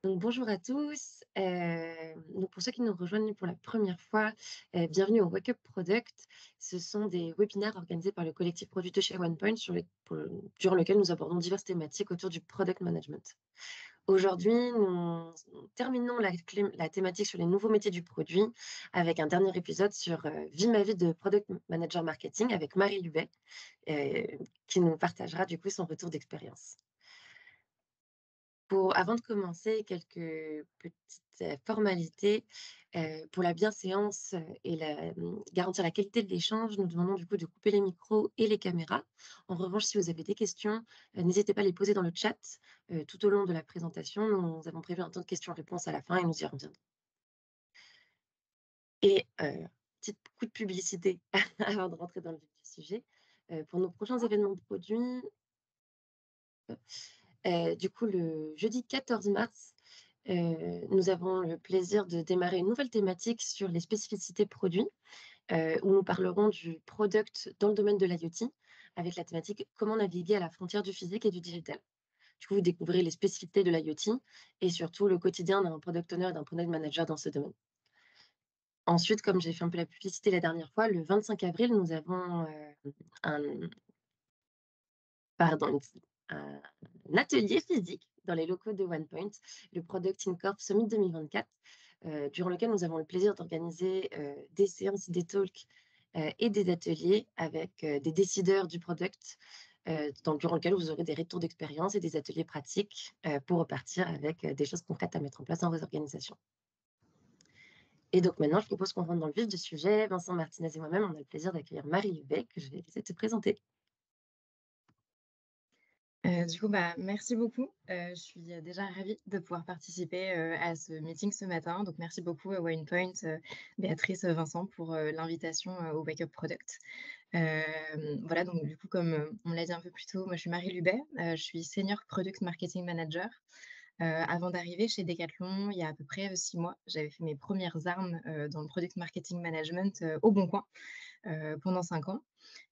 Donc bonjour à tous. Donc pour ceux qui nous rejoignent pour la première fois, bienvenue au Wake Up Product. Ce sont des webinaires organisés par le collectif produit de chez OnePoint durant lequel nous abordons diverses thématiques autour du product management. Aujourd'hui, nous terminons la thématique sur les nouveaux métiers du produit avec un dernier épisode sur Vie ma vie de product manager marketing avec Marie Lubet, euh, qui nous partagera du coup son retour d'expérience. Avant de commencer, quelques petites, formalités. Pour la bienséance, et garantir la qualité de l'échange, nous demandons du coup de couper les micros et les caméras. En revanche, si vous avez des questions, n'hésitez pas à les poser dans le chat, tout au long de la présentation. Nous avons prévu un temps de questions-réponses à la fin et nous y reviendrons. Et petit coup de publicité avant de rentrer dans le vif du sujet. Pour nos prochains événements produits, du coup, le jeudi 14 mars, nous avons le plaisir de démarrer une nouvelle thématique sur les spécificités produits, où nous parlerons du product dans le domaine de l'IoT, avec la thématique «Comment naviguer à la frontière du physique et du digital». Du coup, vous découvrez les spécificités de l'IoT et surtout le quotidien d'un product owner et d'un product manager dans ce domaine. Ensuite, comme j'ai fait un peu la publicité la dernière fois, le 25 avril, nous avons, un pardon, un atelier physique dans les locaux de OnePoint, le Product Incorp Summit 2024, durant lequel nous avons le plaisir d'organiser des séances, des talks et des ateliers avec des décideurs du product, durant lequel vous aurez des retours d'expérience et des ateliers pratiques pour repartir avec des choses concrètes à mettre en place dans vos organisations. Et donc maintenant, je propose qu'on rentre dans le vif du sujet. Vincent Martinez et moi-même, on a le plaisir d'accueillir Marie Lubeck, que je vais laisser te présenter. Merci beaucoup. Je suis, déjà ravie de pouvoir participer, à ce meeting ce matin. Donc merci beaucoup, WinePoint, Béatrice, Vincent pour, l'invitation, au Wake Up Product. Voilà, donc du coup, comme, on l'a dit un peu plus tôt, moi je suis Marie Lubet, je suis Senior Product Marketing Manager. Avant d'arriver chez Decathlon, il y a à peu près, 6 mois, j'avais fait mes premières armes, dans le product marketing management, au Bon Coin, pendant 5 ans.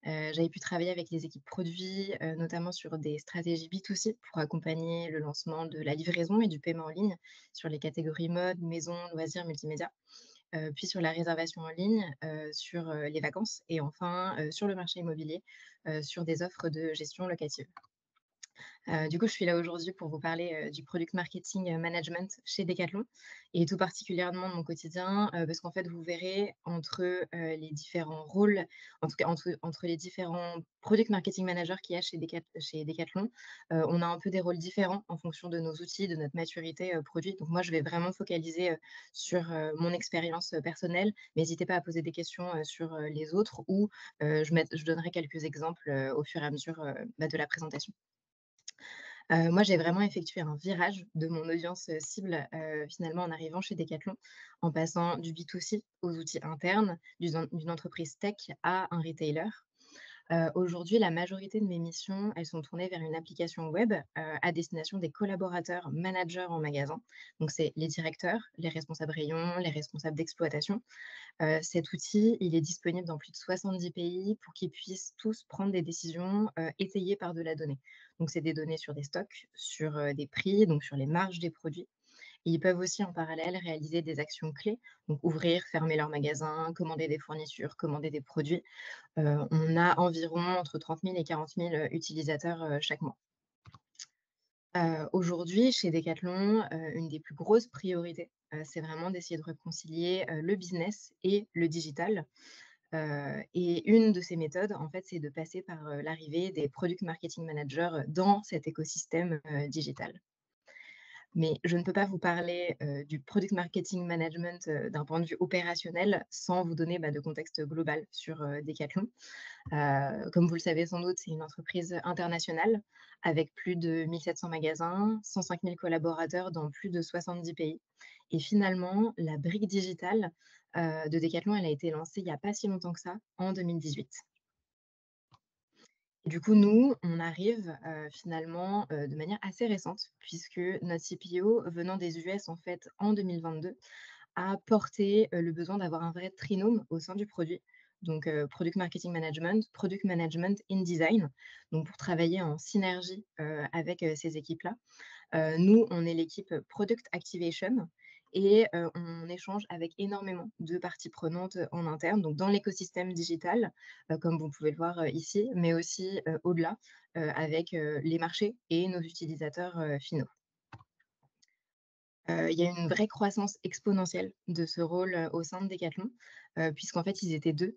J'avais pu travailler avec les équipes produits, notamment sur des stratégies B2C pour accompagner le lancement de la livraison et du paiement en ligne sur les catégories mode, maison, loisirs, multimédia. Puis sur la réservation en ligne, sur, les vacances et enfin, sur le marché immobilier, sur des offres de gestion locative. Du coup, je suis là aujourd'hui pour vous parler, du product marketing, management chez Decathlon et tout particulièrement de mon quotidien, parce qu'en fait, vous verrez entre, les différents rôles, en tout cas entre les différents product marketing managers qu'il y a chez Decathlon, on a un peu des rôles différents en fonction de nos outils, de notre maturité, produit. Donc moi, je vais vraiment focaliser, sur, mon expérience, personnelle. Mais n'hésitez pas à poser des questions, sur, les autres ou, je donnerai quelques exemples, au fur et à mesure, de la présentation. Moi, j'ai vraiment effectué un virage de mon audience, cible, finalement en arrivant chez Decathlon, en passant du B2C aux outils internes, d'une entreprise tech à un retailer. Aujourd'hui, la majorité de mes missions, elles sont tournées vers une application web, à destination des collaborateurs managers en magasin. Donc c'est les directeurs, les responsables rayons, les responsables d'exploitation. Cet outil, il est disponible dans plus de 70 pays pour qu'ils puissent tous prendre des décisions, étayées par de la donnée. Donc c'est des données sur des stocks, sur, des prix, donc sur les marges des produits. Et ils peuvent aussi en parallèle réaliser des actions clés, donc ouvrir, fermer leur magasin, commander des fournitures, commander des produits. On a environ entre 30 000 et 40 000 utilisateurs, chaque mois. Aujourd'hui, chez Decathlon, une des plus grosses priorités, c'est vraiment d'essayer de réconcilier, le business et le digital. Et une de ces méthodes, en fait, c'est de passer par, l'arrivée des product marketing managers, dans cet écosystème, digital. Mais je ne peux pas vous parler, du product marketing management, d'un point de vue opérationnel sans vous donner, de contexte global sur, Decathlon. Comme vous le savez sans doute, c'est une entreprise internationale avec plus de 1 700 magasins, 105 000 collaborateurs dans plus de 70 pays. Et finalement, la brique digitale, de Decathlon, elle a été lancée il n'y a pas si longtemps que ça, en 2018. Et du coup, nous, on arrive, finalement, de manière assez récente puisque notre CPO venant des US, en fait, en 2022, a porté, le besoin d'avoir un vrai trinôme au sein du produit. Donc, Product Management in Design, donc pour travailler en synergie, avec, ces équipes-là. Nous, on est l'équipe Product Activation et on échange avec énormément de parties prenantes, en interne, donc dans l'écosystème digital, comme vous pouvez le voir, ici, mais aussi, au-delà, avec, les marchés et nos utilisateurs, finaux. Il y a une vraie croissance exponentielle de ce rôle, au sein de Decathlon, puisqu'en fait, ils étaient 2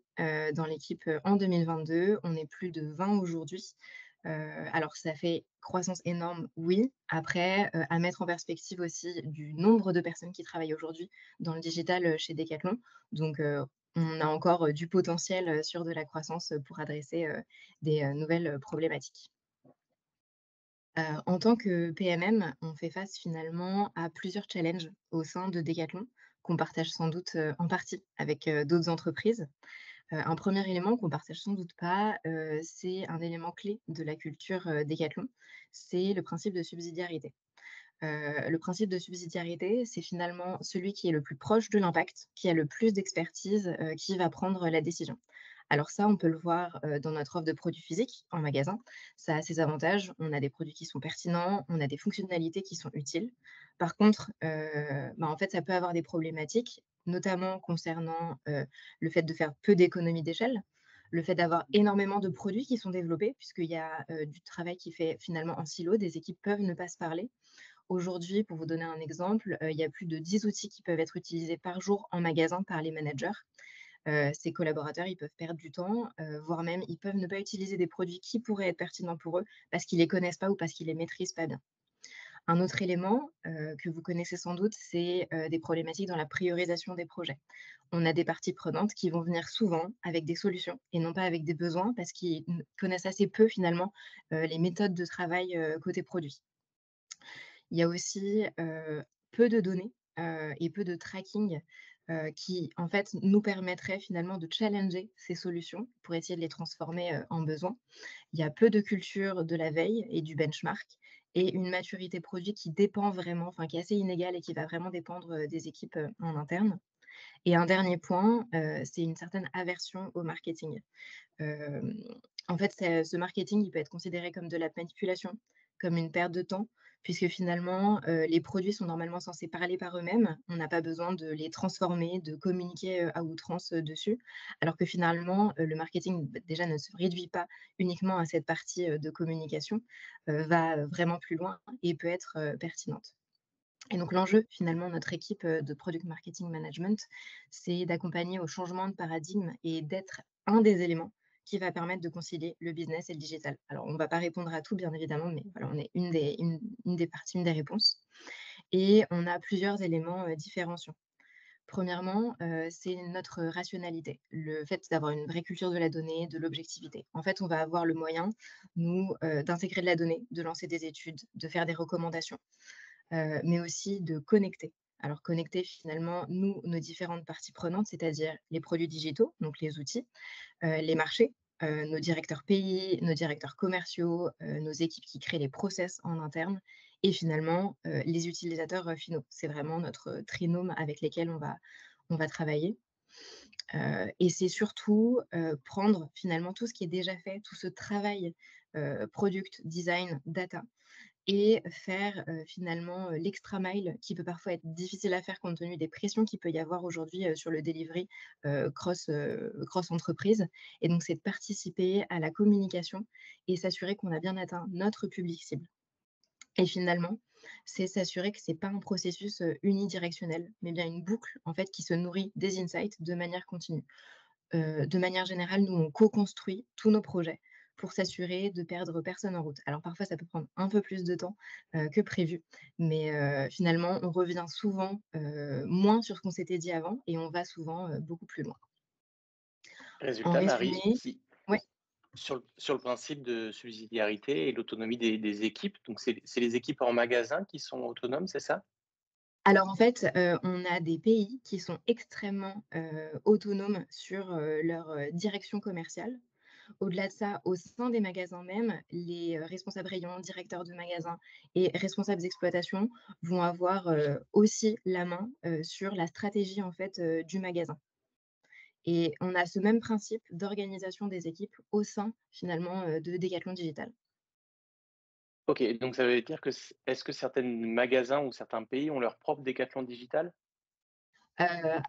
dans l'équipe, en 2022. On est plus de 20 aujourd'hui. Alors ça fait croissance énorme, oui. Après, à mettre en perspective aussi du nombre de personnes qui travaillent aujourd'hui dans le digital, chez Decathlon. Donc, on a encore, du potentiel, sur de la croissance, pour adresser, des, nouvelles, problématiques. En tant que PMM, on fait face finalement à plusieurs challenges au sein de Decathlon, qu'on partage sans doute, en partie avec, d'autres entreprises. Un premier élément qu'on partage sans doute pas, c'est un élément clé de la culture, Decathlon, c'est le principe de subsidiarité. Le principe de subsidiarité, c'est finalement celui qui est le plus proche de l'impact, qui a le plus d'expertise, qui va prendre la décision. Alors ça, on peut le voir, dans notre offre de produits physiques en magasin. Ça a ses avantages. On a des produits qui sont pertinents, on a des fonctionnalités qui sont utiles. Par contre, en fait, ça peut avoir des problématiques, notamment concernant, le fait de faire peu d'économies d'échelle, le fait d'avoir énormément de produits qui sont développés, puisqu'il y a, du travail qui fait finalement en silo. Des équipes peuvent ne pas se parler. Aujourd'hui, pour vous donner un exemple, il y a plus de 10 outils qui peuvent être utilisés par jour en magasin par les managers. Ces collaborateurs, ils peuvent perdre du temps, voire même ils peuvent ne pas utiliser des produits qui pourraient être pertinents pour eux, parce qu'ils les connaissent pas ou parce qu'ils les maîtrisent pas bien. Un autre élément, que vous connaissez sans doute, c'est, des problématiques dans la priorisation des projets. On a des parties prenantes qui vont venir souvent avec des solutions et non pas avec des besoins parce qu'ils connaissent assez peu finalement, les méthodes de travail, côté produit. Il y a aussi, peu de données, et peu de tracking, qui, en fait, nous permettraient finalement de challenger ces solutions pour essayer de les transformer, en besoins. Il y a peu de culture de la veille et du benchmark et une maturité produit qui dépend vraiment, enfin, qui est assez inégale et qui va vraiment dépendre, des équipes, en interne. Et un dernier point, c'est une certaine aversion au marketing. Hem, En fait, ce marketing, il peut être considéré comme de la manipulation, comme une perte de temps, puisque finalement, les produits sont normalement censés parler par eux-mêmes. On n'a pas besoin de les transformer, de communiquer, à outrance, dessus. Alors que finalement, le marketing, déjà ne se réduit pas uniquement à cette partie, de communication, va, vraiment plus loin et peut être, pertinente. Et donc l'enjeu, finalement, notre équipe, de product marketing management, c'est d'accompagner au changement de paradigme et d'être un des éléments qui va permettre de concilier le business et le digital. Alors on ne va pas répondre à tout, bien évidemment, mais voilà, on est une des parties, une des réponses et on a plusieurs éléments, différenciants. Premièrement, c'est notre rationalité, le fait d'avoir une vraie culture de la donnée, de l'objectivité. En fait, on va avoir le moyen, nous, d'intégrer de la donnée, de lancer des études, de faire des recommandations mais aussi de connecter. Alors connecter finalement, nous, nos différentes parties prenantes, c'est-à-dire les produits digitaux, donc les outils, les marchés, nos directeurs pays, nos directeurs commerciaux, nos équipes qui créent les process en interne et finalement, les utilisateurs, finaux. C'est vraiment notre trinôme avec lesquels on va travailler, et c'est surtout, prendre finalement tout ce qui est déjà fait, tout ce travail, product, design, data et faire, finalement, l'extra mile qui peut parfois être difficile à faire compte tenu des pressions qu'il peut y avoir aujourd'hui, sur le delivery, cross entreprise et donc c'est de participer à la communication et s'assurer qu'on a bien atteint notre public cible et finalement, c'est s'assurer que c'est pas un processus, unidirectionnel, mais bien une boucle, en fait, qui se nourrit des insights de manière continue. De manière générale, nous, on co-construit tous nos projets pour s'assurer de perdre personne en route. Alors parfois, ça peut prendre un peu plus de temps, que prévu, mais finalement, on revient souvent, moins sur ce qu'on s'était dit avant et on va souvent, beaucoup plus loin. En Résultat, Marie, résumé si ouais. sur le principe de subsidiarité et l'autonomie des équipes, donc c'est les équipes en magasin qui sont autonomes, c'est ça? Alors en fait, on a des pays qui sont extrêmement, autonomes sur, leur, direction commerciale. Au-delà de ça, au sein des magasins même, les, responsables rayons, directeurs de magasins et responsables d'exploitation vont avoir, aussi la main, sur la stratégie en fait, du magasin et on a ce même principe d'organisation des équipes au sein finalement, de Decathlon Digital. OK, donc ça veut dire que est-ce que certains magasins ou certains pays ont leur propre décathlon digital?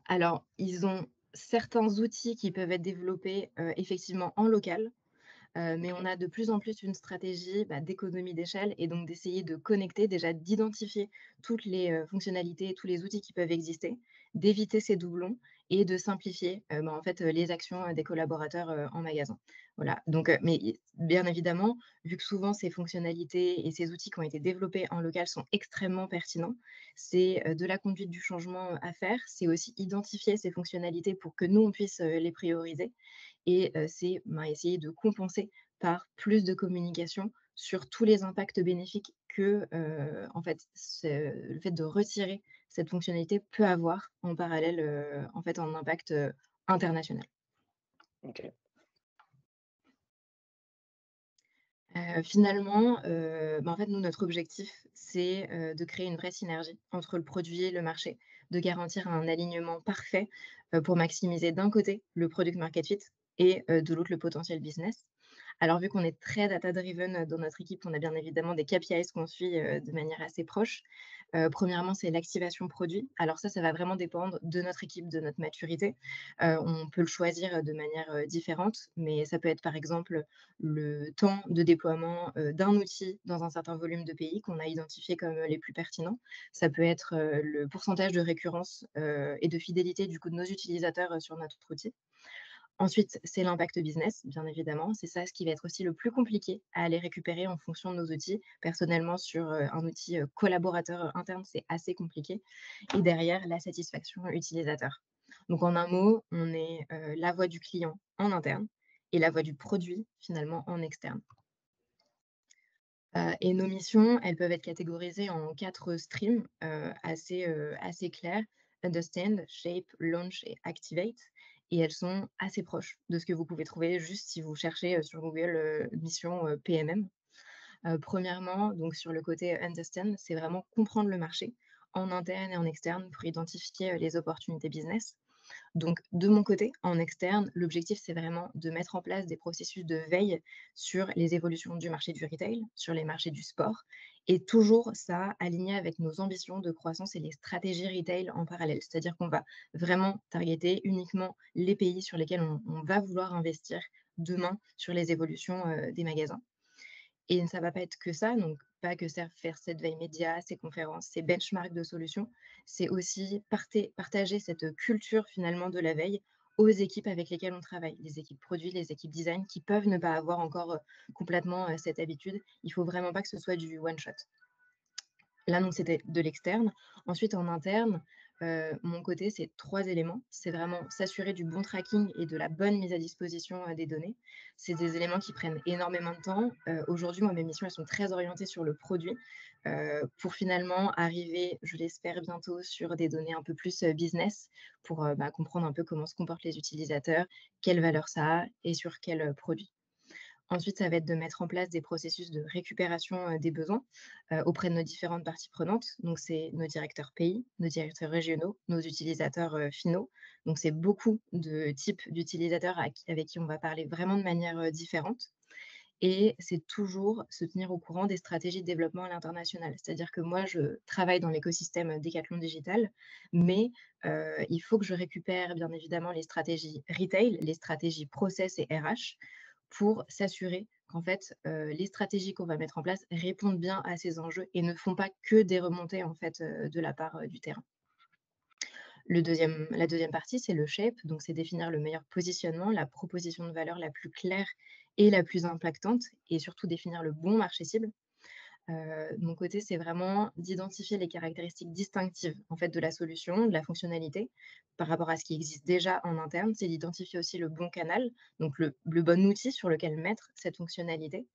Alors, ils ont certains outils qui peuvent être développés, effectivement en local. Mais on OK, a de plus en plus une stratégie, d'économie d'échelle et donc d'essayer de connecter, déjà d'identifier toutes les, fonctionnalités, tous les outils qui peuvent exister, d'éviter ces doublons et de simplifier, en fait, les actions, des collaborateurs, en magasin. Voilà, donc mais bien évidemment, vu que souvent ces fonctionnalités et ces outils qui ont été développés en local sont extrêmement pertinents, c'est, de la conduite du changement, à faire. C'est aussi identifier ces fonctionnalités pour que nous, on puisse, les prioriser et c'est, essayer de compenser par plus de communication sur tous les impacts bénéfiques que, en fait, le fait de retirer cette fonctionnalité peut avoir en parallèle, en fait, en impact, international. OK. Finalement, en fait, nous, notre objectif, c'est, de créer une vraie synergie entre le produit et le marché, de garantir un alignement parfait, pour maximiser d'un côté le product market fit et de l'autre le potentiel business. Alors vu qu'on est très data driven, dans notre équipe, on a bien évidemment des KPIs qu'on suit, de manière assez proche. Premièrement, c'est l'activation produit. Alors ça va vraiment dépendre de notre équipe, de notre maturité. On peut le choisir, de manière, différente, mais ça peut être par exemple le temps de déploiement, d'un outil dans un certain volume de pays qu'on a identifié comme, les plus pertinents. Ça peut être, le pourcentage de récurrence, et de fidélité du coup de nos utilisateurs, sur notre outil. Ensuite, c'est l'impact business, bien évidemment. C'est ça ce qui va être aussi le plus compliqué à aller récupérer en fonction de nos outils. Personnellement, sur, un outil, collaborateur, interne, c'est assez compliqué et derrière, la satisfaction utilisateur. Donc en un mot, on est, la voix du client en interne et la voix du produit, finalement, en externe. Et nos missions, elles peuvent être catégorisées en 4 streams, assez clairs: understand, shape, launch et activate et elles sont assez proches de ce que vous pouvez trouver juste si vous cherchez, sur Google, mission, PMM. Premièrement, donc sur le côté understand, c'est vraiment comprendre le marché en interne et en externe pour identifier, les opportunités business. Donc, de mon côté, en externe, l'objectif, c'est vraiment de mettre en place des processus de veille sur les évolutions du marché du retail, sur les marchés du sport, et toujours ça aligné avec nos ambitions de croissance et les stratégies retail en parallèle. C'est-à-dire qu'on va vraiment targeter uniquement les pays sur lesquels on va vouloir investir demain sur les évolutions des magasins. Et ça va pas être que ça, donc pas que faire cette veille média, ces conférences, ces benchmarks de solutions. C'est aussi partager cette culture finalement de la veille aux équipes avec lesquelles on travaille, les équipes produits, les équipes design qui peuvent ne pas avoir encore, complètement, cette habitude. Il faut vraiment pas que ce soit du one shot. Là, donc, c'était de l'externe. Ensuite, en interne, mon côté, c'est 3 éléments. C'est vraiment s'assurer du bon tracking et de la bonne mise à disposition, des données. C'est des éléments qui prennent énormément de temps. Aujourd'hui, moi, mes missions, elles sont très orientées sur le produit, pour finalement arriver, je l'espère bientôt, sur des données un peu plus, business pour, comprendre un peu comment se comportent les utilisateurs, quelle valeur ça a et sur quel, produit. Ensuite, ça va être de mettre en place des processus de récupération, des besoins, auprès de nos différentes parties prenantes. Donc c'est nos directeurs pays, nos directeurs régionaux, nos utilisateurs, finaux. Donc c'est beaucoup de types d'utilisateurs avec qui on va parler vraiment de manière, différente et c'est toujours se tenir au courant des stratégies de développement à l'international. C'est-à-dire que moi, je travaille dans l'écosystème, Decathlon Digital, mais il faut que je récupère bien évidemment les stratégies retail, les stratégies process et RH pour s'assurer qu'en fait, les stratégies qu'on va mettre en place répondent bien à ces enjeux et ne font pas que des remontées en fait, de la part, du terrain. La deuxième partie, c'est le shape, donc c'est définir le meilleur positionnement, la proposition de valeur la plus claire et la plus impactante et surtout définir le bon marché cible. De mon côté, c'est vraiment d'identifier les caractéristiques distinctives, en fait, de la solution, de la fonctionnalité, par rapport à ce qui existe déjà en interne. C'est d'identifier aussi le bon canal, donc le bon outil sur lequel mettre cette fonctionnalité.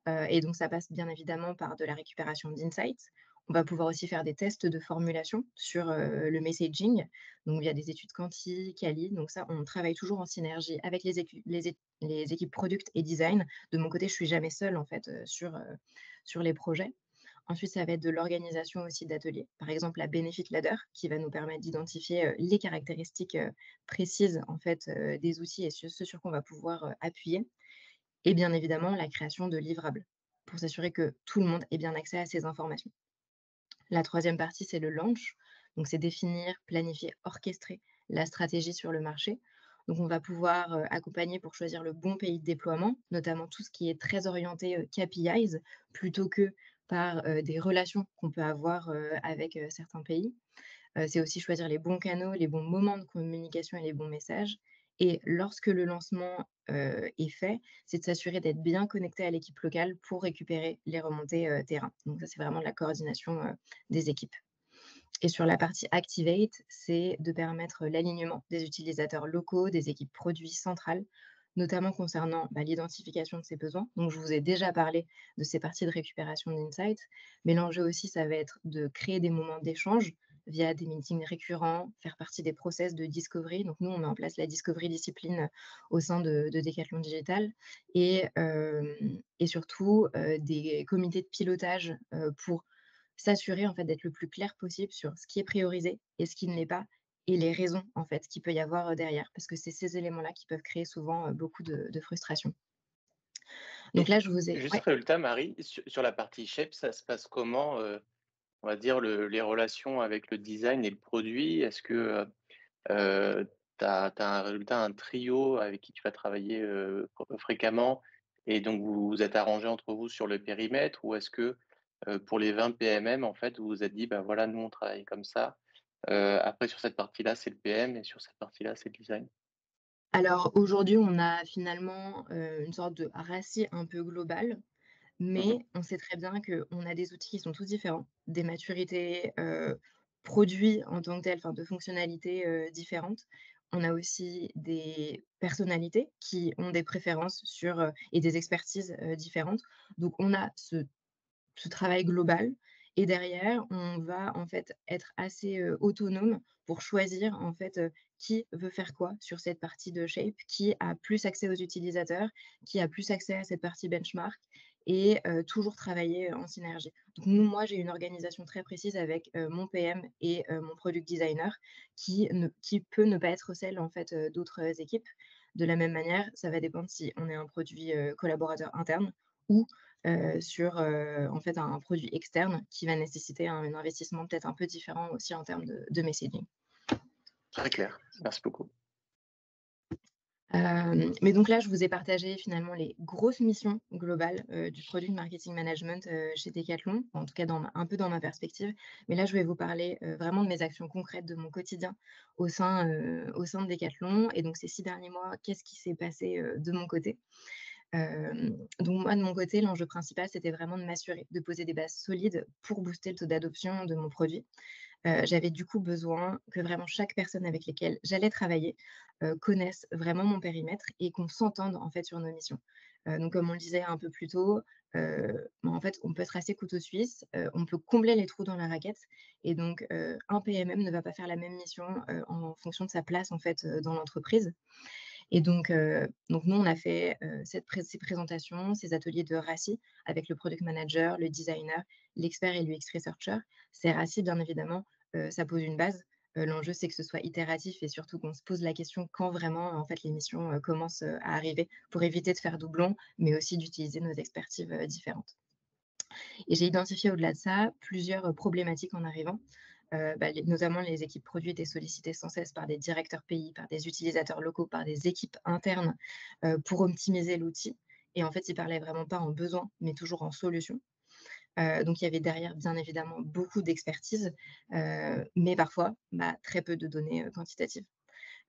Et donc ça passe bien évidemment par de la récupération d'insights. On va pouvoir aussi faire des tests de formulation sur, le messaging, donc via des études quanti, quali. Donc ça, on travaille toujours en synergie avec les équipes product et design. De mon côté, je suis jamais seule en fait, sur les projets. Ensuite, ça va être de l'organisation aussi d'ateliers. Par exemple, la benefit ladder qui va nous permettre d'identifier, les caractéristiques, précises en fait, des outils et ce sur quoi on va pouvoir, appuyer et bien évidemment la création de livrables pour s'assurer que tout le monde ait bien accès à ces informations. La troisième partie, c'est le launch. Donc, c'est définir, planifier, orchestrer la stratégie sur le marché. Donc, on va pouvoir accompagner pour choisir le bon pays de déploiement, notamment tout ce qui est très orienté KPIs, plutôt que par des relations qu'on peut avoir avec certains pays. C'est aussi choisir les bons canaux, les bons moments de communication et les bons messages. Et lorsque le lancement est fait, c'est de s'assurer d'être bien connecté à l'équipe locale pour récupérer les remontées terrain. Donc ça, c'est vraiment de la coordination des équipes. Et sur la partie Activate, c'est de permettre l'alignement des utilisateurs locaux, des équipes produits centrales, notamment concernant l'identification de ces besoins. Donc, je vous ai déjà parlé de ces parties de récupération d'insights, mais l'enjeu aussi, ça va être de créer des moments d'échange via des meetings récurrents, faire partie des process de discovery. Donc, nous, on met en place la discovery discipline au sein de Decathlon Digital et surtout des comités de pilotage pour s'assurer en fait d'être le plus clair possible sur ce qui est priorisé et ce qui ne l'est pas et les raisons en fait qu'il peut y avoir derrière parce que c'est ces éléments-là qui peuvent créer souvent beaucoup de frustration. Donc Et là, je vous ai juste ouais. résultat, Marie, sur la partie shape, ça se passe comment, on va dire les relations avec le design et le produit? Est-ce que, tu as un résultat, un trio avec qui tu vas travailler, fréquemment et donc vous vous êtes arrangés entre vous sur le périmètre? Ou est-ce que, pour les 20 PMM, en fait, vous vous êtes dit: «Bah, voilà, nous, on travaille comme ça, après sur cette partie-là, c'est le PM et sur cette partie-là, c'est le design»? Alors aujourd'hui, on a finalement une sorte de RACI un peu global, Mmh. mais on sait très bien qu'on a des outils qui sont tous différents, des maturités produits en tant que tels, enfin de fonctionnalités différentes. On a aussi des personnalités qui ont des préférences sur et des expertises différentes. Donc on a ce travail global et derrière, on va en fait être assez autonome pour choisir en fait qui veut faire quoi sur cette partie de shape, qui a plus accès aux utilisateurs, qui a plus accès à cette partie benchmark et toujours travailler en synergie. Donc moi, j'ai une organisation très précise avec mon PM et mon product designer qui peut ne pas être celle en fait d'autres équipes. De la même manière, ça va dépendre si on est un produit collaborateur interne ou sur, en fait, un produit externe qui va nécessiter un investissement peut-être un peu différent aussi en termes de messaging. Très clair, merci beaucoup. Mais donc là, je vous ai partagé finalement les grosses missions globales, du product marketing management, chez Decathlon, en tout cas un peu dans ma perspective. Mais là, je vais vous parler, vraiment de mes actions concrètes de mon quotidien au sein de Decathlon et donc ces 6 derniers mois, qu'est-ce qui s'est passé, de mon côté? Donc moi, de mon côté, l'enjeu principal, c'était vraiment de m'assurer de poser des bases solides pour booster le taux d'adoption de mon produit. J'avais du coup besoin que vraiment chaque personne avec lesquelles j'allais travailler, connaisse vraiment mon périmètre et qu'on s'entende en fait sur nos missions. Donc comme on le disait un peu plus tôt, en fait, on peut être assez couteau suisse, on peut combler les trous dans la raquette et donc un PMM ne va pas faire la même mission, en fonction de sa place en fait, dans l'entreprise. Et donc nous, on a fait, ces présentations, ces ateliers de RACI avec le product manager, le designer, l'expert et l'UX researcher. Ces RACI, bien évidemment, ça pose une base. L'enjeu, c'est que ce soit itératif et surtout qu'on se pose la question quand vraiment, en fait, les missions, commencent, à arriver pour éviter de faire doublon, mais aussi d'utiliser nos expertises, différentes. Et j'ai identifié au-delà de ça plusieurs problématiques en arrivant. Notamment, les équipes produits étaient sollicitées sans cesse par des directeurs pays, par des utilisateurs locaux, par des équipes internes pour optimiser l'outil. Et en fait, ils ne parlaient vraiment pas en besoin, mais toujours en solution. Donc, il y avait derrière, bien évidemment, beaucoup d'expertise, mais parfois très peu de données quantitatives.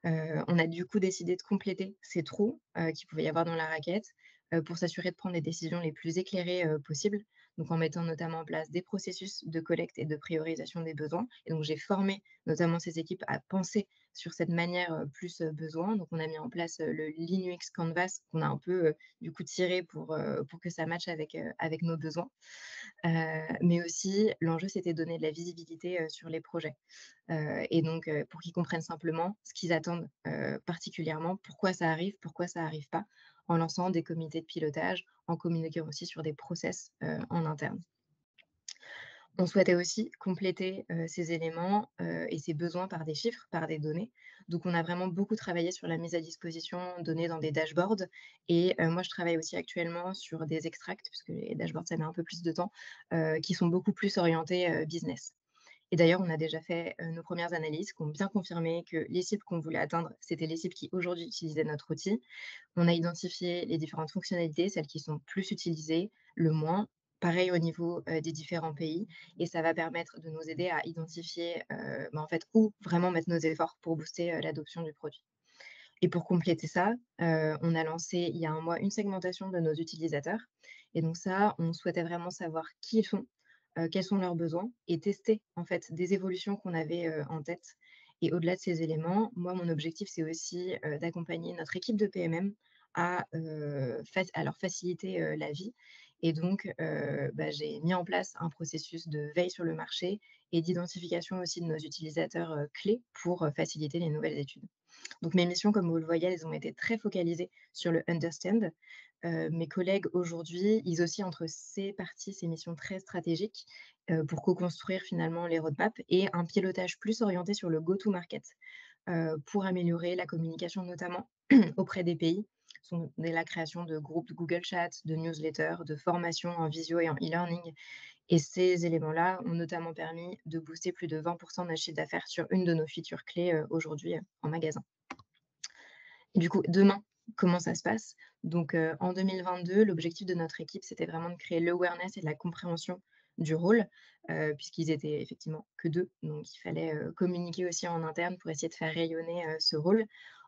On a du coup décidé de compléter ces trous, qu'il pouvait y avoir dans la raquette, pour s'assurer de prendre les décisions les plus éclairées, possibles. Donc en mettant notamment en place des processus de collecte et de priorisation des besoins et donc j'ai formé notamment ces équipes à penser sur cette manière, plus, besoin. Donc on a mis en place, le Linux Canvas qu'on a un peu, du coup tiré pour que ça matche avec nos besoins. Mais aussi l'enjeu c'était de donner de la visibilité, sur les projets. Et donc pour qu'ils comprennent simplement ce qu'ils attendent, particulièrement, pourquoi ça arrive, pourquoi ça arrive pas, en lançant des comités de pilotage, en communiquant aussi sur des process, en interne. On souhaitait aussi compléter, ces éléments, et ces besoins par des chiffres, par des données. Donc on a vraiment beaucoup travaillé sur la mise à disposition, données dans des dashboards et moi je travaille aussi actuellement sur des extracts, puisque les dashboards ça met un peu plus de temps, qui sont beaucoup plus orientés, business. Et d'ailleurs, on a déjà fait, nos premières analyses qui ont bien confirmé que les cibles qu'on voulait atteindre, c'était les cibles qui aujourd'hui utilisaient notre outil. On a identifié les différentes fonctionnalités, celles qui sont plus utilisées, le moins. Pareil au niveau, des différents pays et ça va permettre de nous aider à identifier, en fait, où vraiment mettre nos efforts pour booster, l'adoption du produit. Et pour compléter ça, on a lancé il y a un mois une segmentation de nos utilisateurs et donc ça, on souhaitait vraiment savoir qui ils sont, quels sont leurs besoins et tester en fait des évolutions qu'on avait, en tête. Et au-delà de ces éléments, moi mon objectif c'est aussi, d'accompagner notre équipe de PMM à, leur faciliter, la vie et donc j'ai mis en place un processus de veille sur le marché et d'identification aussi de nos utilisateurs, clés pour, faciliter les nouvelles études. Donc mes missions, comme vous le voyez, elles ont été très focalisées sur le understand. Mes collègues aujourd'hui, ils oscillent entre ces parties, ces missions très stratégiques, pour co-construire finalement les roadmaps et un pilotage plus orienté sur le go-to-market, pour améliorer la communication notamment auprès des pays. Sont dès la création de groupes de Google Chat, de newsletters, de formations en visio et en e-learning et ces éléments-là ont notamment permis de booster plus de 20 de notre chiffre d'affaires sur une de nos features clés, aujourd'hui, en magasin. Et du coup, demain, comment ça se passe? Donc, en 2022, l'objectif de notre équipe, c'était vraiment de créer l'awareness et la compréhension du rôle, puisqu'ils étaient effectivement que 2, donc il fallait, communiquer aussi en interne pour essayer de faire rayonner, ce rôle.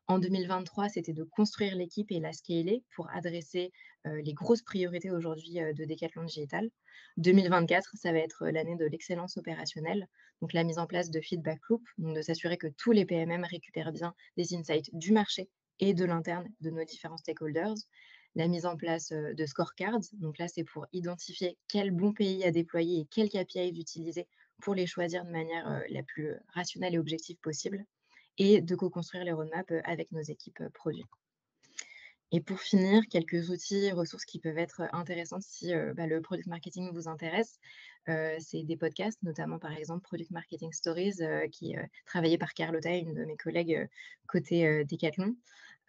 En 2023, c'était de construire l'équipe et la scaler pour adresser, les grosses priorités aujourd'hui, de Decathlon Digital. 2024, ça va être, l'année de l'excellence opérationnelle, donc la mise en place de feedback loop, donc de s'assurer que tous les PMM récupèrent bien des insights du marché et de l'interne de nos différents stakeholders. La mise en place, de scorecards, donc là, c'est pour identifier quel bon pays à déployer et quels KPIs utiliser pour les choisir de manière, la plus, rationnelle et objective possible et de co-construire les roadmaps, avec nos équipes, produits. Et pour finir, quelques outils, ressources qui peuvent être intéressantes si, le product marketing vous intéresse. C'est des podcasts, notamment par exemple Product Marketing Stories, qui est travaillé par Carlotta, une de mes collègues, côté, Decathlon.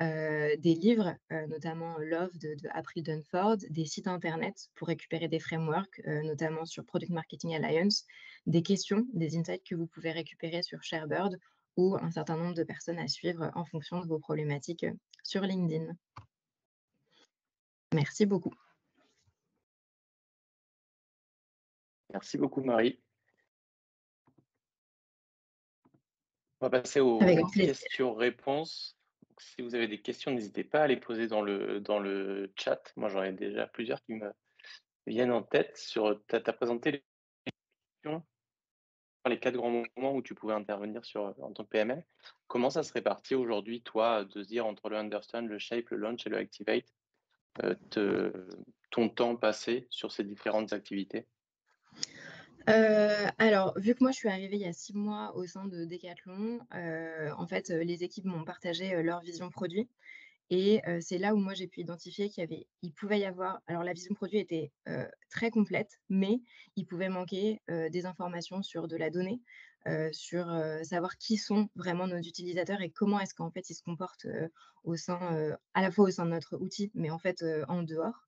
Des livres, notamment Love de April Dunford, des sites internet pour récupérer des frameworks, notamment sur Product Marketing Alliance, des questions, des insights que vous pouvez récupérer sur Sharebird ou un certain nombre de personnes à suivre en fonction de vos problématiques, sur LinkedIn. Merci beaucoup. Merci beaucoup, Marie. On va passer Avec aux grand plaisir. questions-réponses. Donc, si vous avez des questions, n'hésitez pas à les poser dans le chat. Moi, j'en ai déjà plusieurs qui me viennent en tête. Tu as présenté les questions, les 4 grands moments où tu pouvais intervenir en tant que PMM. Comment ça se répartit aujourd'hui, toi, de se dire entre le understand, le shape, le launch et le activate, ton temps passé sur ces différentes activités? Alors, vu que moi, je suis arrivée il y a 6 mois au sein de Decathlon, en fait, les équipes m'ont partagé, leur vision produit et c'est là où moi, j'ai pu identifier il pouvait y avoir alors la vision produit était, très complète, mais il pouvait manquer, des informations sur de la donnée, sur, savoir qui sont vraiment nos utilisateurs et comment est-ce qu'en fait, ils se comportent, au sein, à la fois au sein de notre outil, mais en fait, en dehors.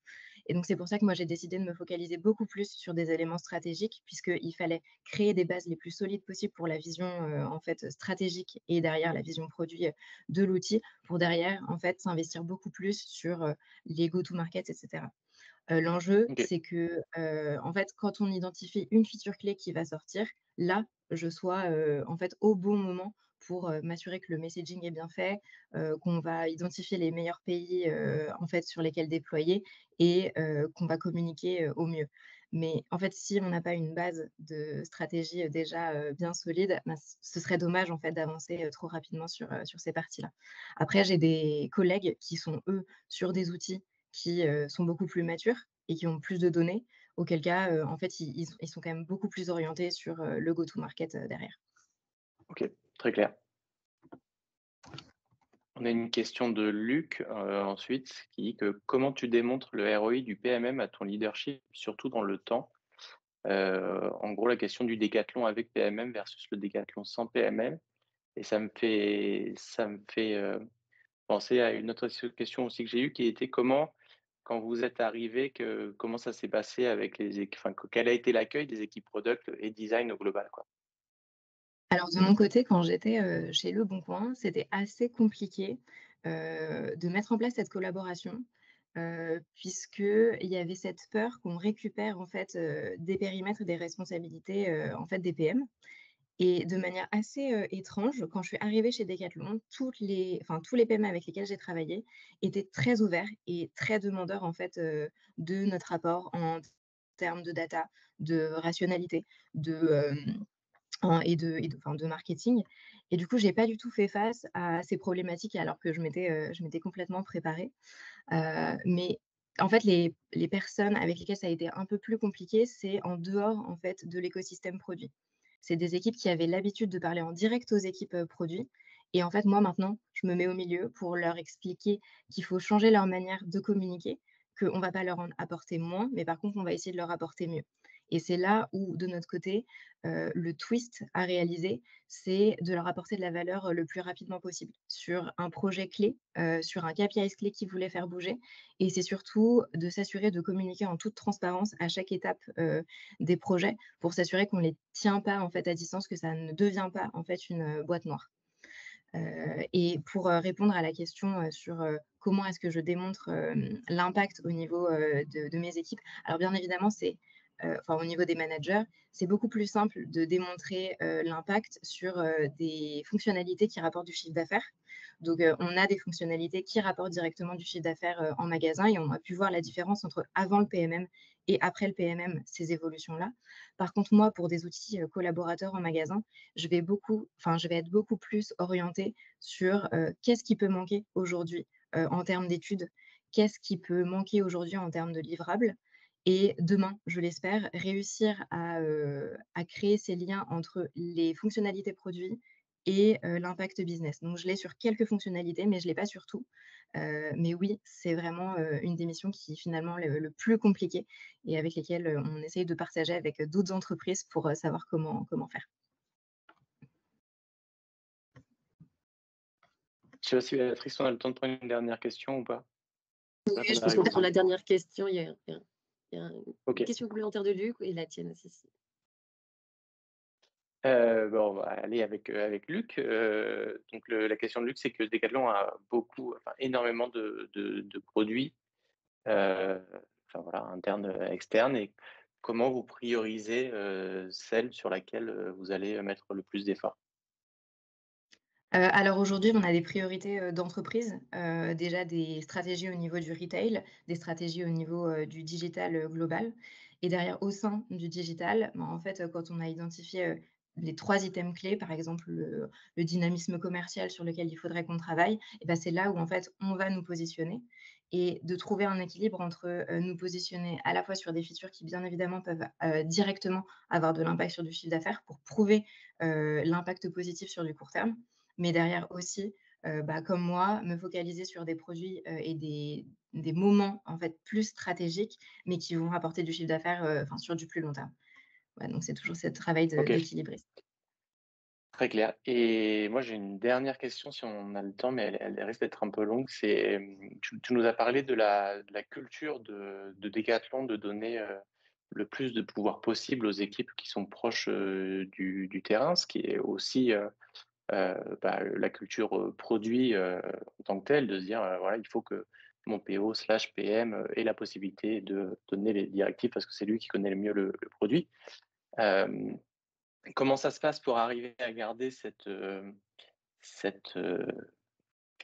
Et donc c'est pour ça que moi, j'ai décidé de me focaliser beaucoup plus sur des éléments stratégiques, puisqu'il fallait créer des bases les plus solides possibles pour la vision, en fait, stratégique et derrière la vision produit, de l'outil, pour derrière, en fait, s'investir beaucoup plus sur, les go to market et cetera. L'enjeu, OK. c'est que, en fait, quand on identifie une feature clé qui va sortir, là, je sois, en fait, au bon moment pour, m'assurer que le messaging est bien fait, qu'on va identifier les meilleurs pays, en fait, sur lesquels déployer et qu'on va communiquer, au mieux. Mais en fait, si on n'a pas une base de stratégie, déjà, bien solide, ce serait dommage, en fait, d'avancer, trop rapidement sur ces parties-là. Après, j'ai des collègues qui sont, eux, sur des outils qui, sont beaucoup plus matures et qui ont plus de données, auquel cas, en fait, ils sont quand même beaucoup plus orientés sur, le go to market, derrière. OK, très clair. On a une question de Luc, ensuite, qui dit que: «Comment tu démontres le ROI du PMM à ton leadership, surtout dans le temps?» En gros, la question du décathlon avec PMM versus le décathlon sans PMM. Et ça me fait penser à une autre question aussi que j'ai eue, qui était comment, quand vous êtes arrivé, comment ça s'est passé avec les équipes, enfin, quel a été l'accueil des équipes product et design au global, quoi? Alors de mon côté, quand j'étais, chez Leboncoin, c'était assez compliqué, de mettre en place cette collaboration, puisqu'il y avait cette peur qu'on récupère en fait, des périmètres et des responsabilités, en fait des PM. Et de manière assez, étrange, quand je suis arrivée chez Decathlon, tous les PM avec lesquels j'ai travaillé étaient très ouverts et très demandeurs en fait, de notre apport en termes de data, de rationalité, de, de marketing. Et du coup, j'ai pas du tout fait face à ces problématiques alors que je m'étais complètement préparée. Mais en fait, les personnes avec lesquelles ça a été un peu plus compliqué, c'est en dehors, en fait, de l'écosystème produit. C'est des équipes qui avaient l'habitude de parler en direct aux équipes, produits et en fait, moi, maintenant, je me mets au milieu pour leur expliquer qu'il faut changer leur manière de communiquer, qu'on va pas leur en apporter moins, mais par contre, on va essayer de leur apporter mieux. Et c'est là où, de notre côté, le twist à réaliser, c'est de leur apporter de la valeur, le plus rapidement possible sur un projet clé, sur un KPIs clé qu'ils voulaient faire bouger et c'est surtout de s'assurer de communiquer en toute transparence à chaque étape, des projets pour s'assurer qu'on les tient pas, en fait, à distance, que ça ne devient pas, en fait, une, boîte noire. Et pour, répondre à la question, sur, comment est-ce que je démontre, l'impact au niveau, de mes équipes. Alors bien évidemment, au niveau des managers, c'est beaucoup plus simple de démontrer, l'impact sur, des fonctionnalités qui rapportent du chiffre d'affaires. Donc, on a des fonctionnalités qui rapportent directement du chiffre d'affaires, en magasin et on a pu voir la différence entre avant le PMM et après le PMM, ces évolutions-là. Par contre, moi, pour des outils, collaborateurs en magasin, je vais être beaucoup plus orientée sur, qu'est-ce qui peut manquer aujourd'hui, en termes d'études? Qu'est-ce qui peut manquer aujourd'hui en termes de livrables? Et demain, je l'espère, réussir à créer ces liens entre les fonctionnalités produits et l'impact business. Donc je l'ai sur quelques fonctionnalités, mais je l'ai pas sur tout. Mais oui, c'est vraiment, une des missions qui est finalement le plus compliqué et avec lesquelles, on essaye de partager avec, d'autres entreprises pour, savoir comment faire. Je sais pas si Béatrice, on a le temps de prendre une dernière question ou pas? Oui, Là, je on pense arrive qu'on au prend bout. la dernière question. Il y a une OK. question complémentaire de Luc et la tienne aussi. On va aller avec Luc. Donc la question de Luc, c'est que Decathlon a énormément de produits, heu, enfin voilà, internes, externes, et comment vous priorisez, celle sur laquelle, vous allez mettre le plus d'efforts? Alors aujourd'hui, on a des priorités, d'entreprise, déjà des stratégies au niveau du retail, des stratégies au niveau, du digital, global et derrière au sein du digital, ben, en fait, quand on a identifié, les 3 items clés, par exemple le dynamisme commercial sur lequel il faudrait qu'on travaille et ben, c'est là où en fait on va nous positionner et de trouver un équilibre entre, nous positionner à la fois sur des features qui bien évidemment peuvent, directement avoir de l'impact sur du chiffre d'affaires pour prouver, l'impact positif sur du court terme mais derrière aussi, comme moi, me focaliser sur des produits, et des moments, en fait, plus stratégiques, mais qui vont rapporter du chiffre d'affaires, sur du plus long terme. Ouais, donc c'est toujours ce travail de OK, d'équilibrer. très clair. Et moi, j'ai une dernière question si on a le temps, mais elle risque d'être un peu longue. C'est, tu nous as parlé de la culture de Decathlon, de donner, le plus de pouvoir possible aux équipes qui sont proches, du terrain, ce qui est aussi, la culture, produit, en tant que telle, de se dire, voilà, il faut que mon PO/PM, ait la possibilité de donner les directives parce que c'est lui qui connaît le mieux le produit. Hem, Comment ça se passe pour arriver à garder cette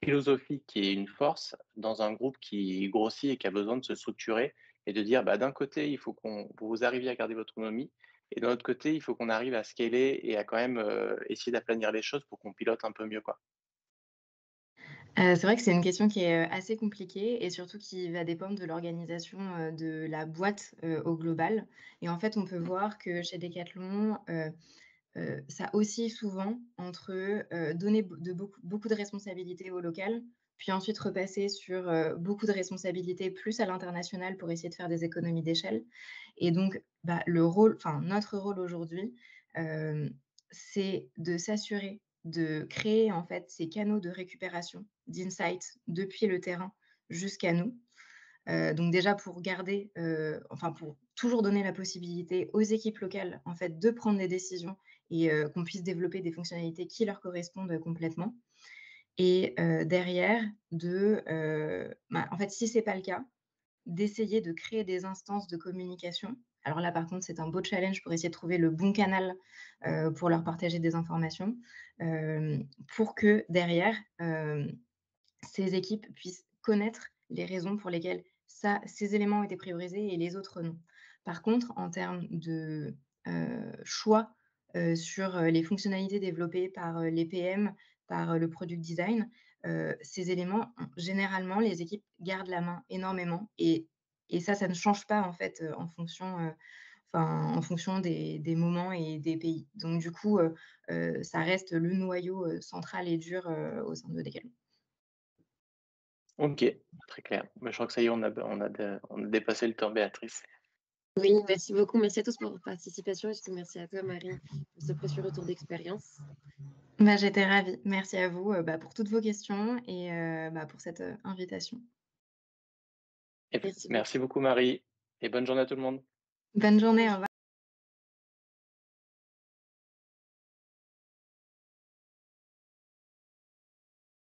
philosophie qui est une force dans un groupe qui grossit et qui a besoin de se structurer et de dire, bah, d'un côté, il faut qu'on vous arriviez à garder votre autonomie et d'un autre côté, il faut qu'on arrive à scaler et à quand même, essayer d'aplanir les choses pour qu'on pilote un peu mieux, quoi? C'est vrai que c'est une question qui est, assez compliquée et surtout qui va dépendre de l'organisation, de la boîte, au global et en fait, on peut voir que chez Decathlon, ça oscille souvent entre, donner beaucoup de responsabilités au local, puis ensuite repasser sur beaucoup de responsabilités, plus à l'international pour essayer de faire des économies d'échelle. Et donc, notre rôle aujourd'hui, c'est de s'assurer de créer en fait ces canaux de récupération, d'insights depuis le terrain jusqu'à nous. Donc déjà pour garder, pour toujours donner la possibilité aux équipes locales, en fait, de prendre des décisions et qu'on puisse développer des fonctionnalités qui leur correspondent complètement. Et derrière en fait, si c'est pas le cas, d'essayer de créer des instances de communication. Alors là, par contre, c'est un beau challenge pour essayer de trouver le bon canal, pour leur partager des informations, pour que derrière, ces équipes puissent connaître les raisons pour lesquelles ces éléments ont été priorisés et les autres non. Par contre, en termes de, choix, sur, les fonctionnalités développées par, les PM, par, le product design, ces éléments, généralement, les équipes gardent la main énormément et ça ne change pas en fait, en fonction des moments et des pays. Donc du coup, ça reste le noyau, central et dur, au sein de Decathlon. OK, très clair. Bah, je crois que ça y est, on a dépassé le temps, Béatrice. Oui, merci beaucoup. Merci à tous pour votre participation et surtout merci à toi, Marie, pour ce précieux retour d'expérience. Bah, j'étais ravie. Merci à vous, pour toutes vos questions et pour cette, invitation. Et puis Merci beaucoup. merci beaucoup Marie et bonne journée à tout le monde. Bonne journée, au revoir.